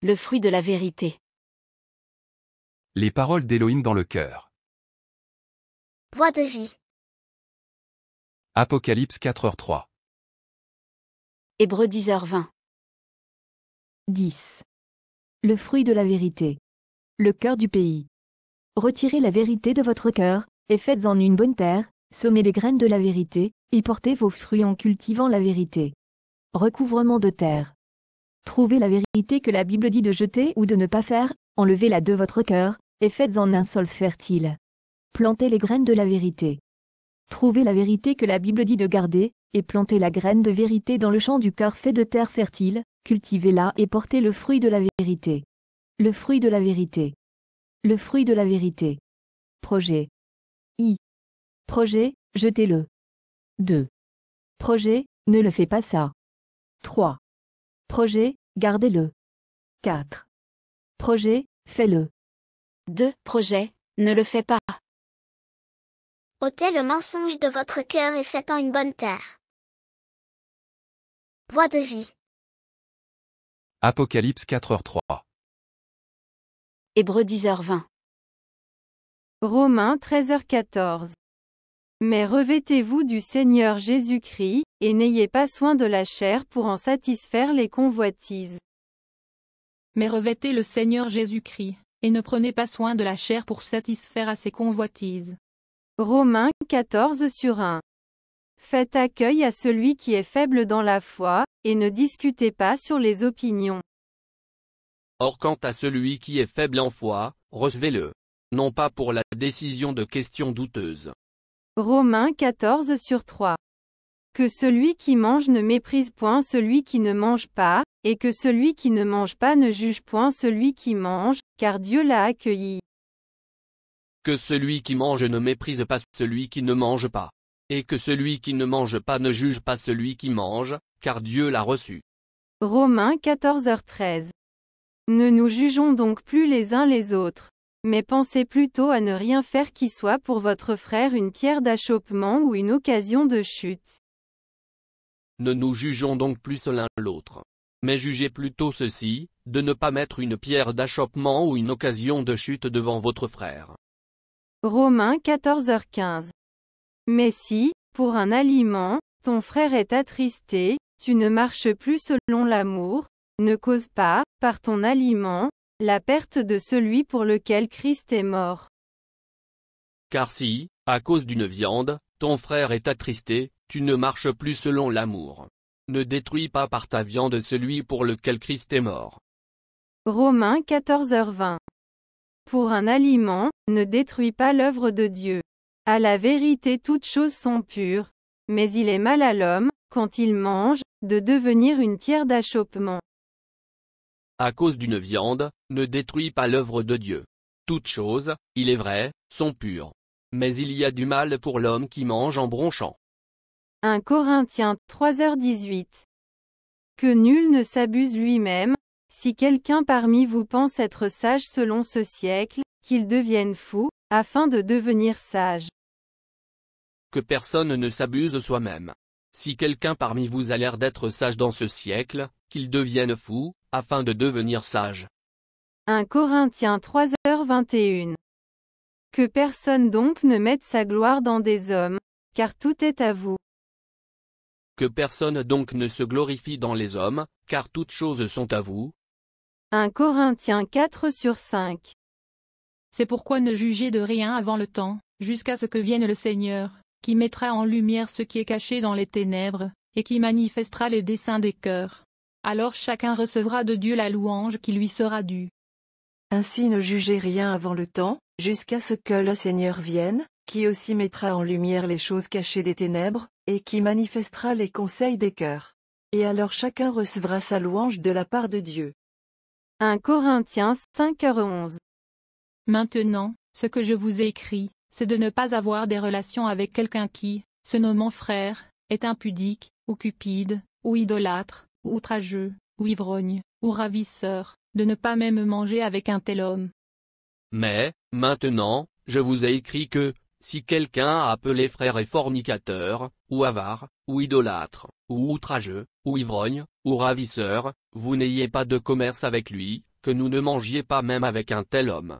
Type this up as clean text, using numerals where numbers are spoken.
Le fruit de la vérité. Les paroles d'Élohim dans le cœur. Voix de vie. Apocalypse 4h3. Hébreux 10h20. 10. Le fruit de la vérité. Le cœur du pays. Retirez la vérité de votre cœur, et faites-en une bonne terre, semez les graines de la vérité, y portez vos fruits en cultivant la vérité. Recouvrement de terre. Trouvez la vérité que la Bible dit de jeter ou de ne pas faire, enlevez-la de votre cœur, et faites-en un sol fertile. Plantez les graines de la vérité. Trouvez la vérité que la Bible dit de garder, et plantez la graine de vérité dans le champ du cœur fait de terre fertile, cultivez-la et portez le fruit de la vérité. Le fruit de la vérité. Le fruit de la vérité. Projet. Projet, jetez-le. 2. Projet, ne le fais pas ça. 3. Projet, gardez-le. 4. Projet, fais-le. 2. Projet, ne le fais pas. Ôtez le mensonge de votre cœur et faites-en une bonne terre. Voix de vie. Apocalypse 4h3. Hébreux 10h20. Romains 13h14. Mais revêtez-vous du Seigneur Jésus-Christ, et n'ayez pas soin de la chair pour en satisfaire les convoitises. Mais revêtez le Seigneur Jésus-Christ, et ne prenez pas soin de la chair pour satisfaire à ses convoitises. Romains 14/1. Faites accueil à celui qui est faible dans la foi, et ne discutez pas sur les opinions. Or quant à celui qui est faible en foi, recevez-le. Non pas pour la décision de questions douteuses. Romains 14/3. Que celui qui mange ne méprise point celui qui ne mange pas, et que celui qui ne mange pas ne juge point celui qui mange, car Dieu l'a accueilli. Que celui qui mange ne méprise pas celui qui ne mange pas. Et que celui qui ne mange pas ne juge pas celui qui mange, car Dieu l'a reçu. Romains 14h13. Ne nous jugeons donc plus les uns les autres. Mais pensez plutôt à ne rien faire qui soit pour votre frère une pierre d'achoppement ou une occasion de chute. Ne nous jugeons donc plus l'un l'autre. Mais jugez plutôt ceci, de ne pas mettre une pierre d'achoppement ou une occasion de chute devant votre frère. Romains 14h15. Mais si, pour un aliment, ton frère est attristé, tu ne marches plus selon l'amour, ne cause pas, par ton aliment, la perte de celui pour lequel Christ est mort. Car si, à cause d'une viande, ton frère est attristé, tu ne marches plus selon l'amour. Ne détruis pas par ta viande celui pour lequel Christ est mort. Romains 14h20. Pour un aliment, ne détruis pas l'œuvre de Dieu. À la vérité toutes choses sont pures, mais il est mal à l'homme, quand il mange, de devenir une pierre d'achoppement. À cause d'une viande, ne détruis pas l'œuvre de Dieu. Toutes choses, il est vrai, sont pures. Mais il y a du mal pour l'homme qui mange en bronchant. 1 Corinthiens 3h18. Que nul ne s'abuse lui-même, si quelqu'un parmi vous pense être sage selon ce siècle, qu'il devienne fou, afin de devenir sage. Que personne ne s'abuse soi-même. Si quelqu'un parmi vous a l'air d'être sage dans ce siècle, qu'il devienne fou, afin de devenir sage. 1 Corinthiens 3h21. Que personne donc ne mette sa gloire dans des hommes, car tout est à vous. Que personne donc ne se glorifie dans les hommes, car toutes choses sont à vous. 1 Corinthiens 4/5. C'est pourquoi ne jugez de rien avant le temps, jusqu'à ce que vienne le Seigneur, qui mettra en lumière ce qui est caché dans les ténèbres, et qui manifestera les desseins des cœurs. Alors chacun recevra de Dieu la louange qui lui sera due. Ainsi ne jugez rien avant le temps, jusqu'à ce que le Seigneur vienne, qui aussi mettra en lumière les choses cachées des ténèbres, et qui manifestera les conseils des cœurs. Et alors chacun recevra sa louange de la part de Dieu. 1 Corinthiens 5h11. Maintenant, ce que je vous ai écrit, c'est de ne pas avoir des relations avec quelqu'un qui, se nommant frère, est impudique, ou cupide, ou idolâtre, ou outrageux, ou ivrogne, ou ravisseur, de ne pas même manger avec un tel homme. Mais, maintenant, je vous ai écrit que, si quelqu'un a appelé frère est fornicateur, ou avare, ou idolâtre, ou outrageux, ou ivrogne, ou ravisseur, vous n'ayez pas de commerce avec lui, que nous ne mangiez pas même avec un tel homme.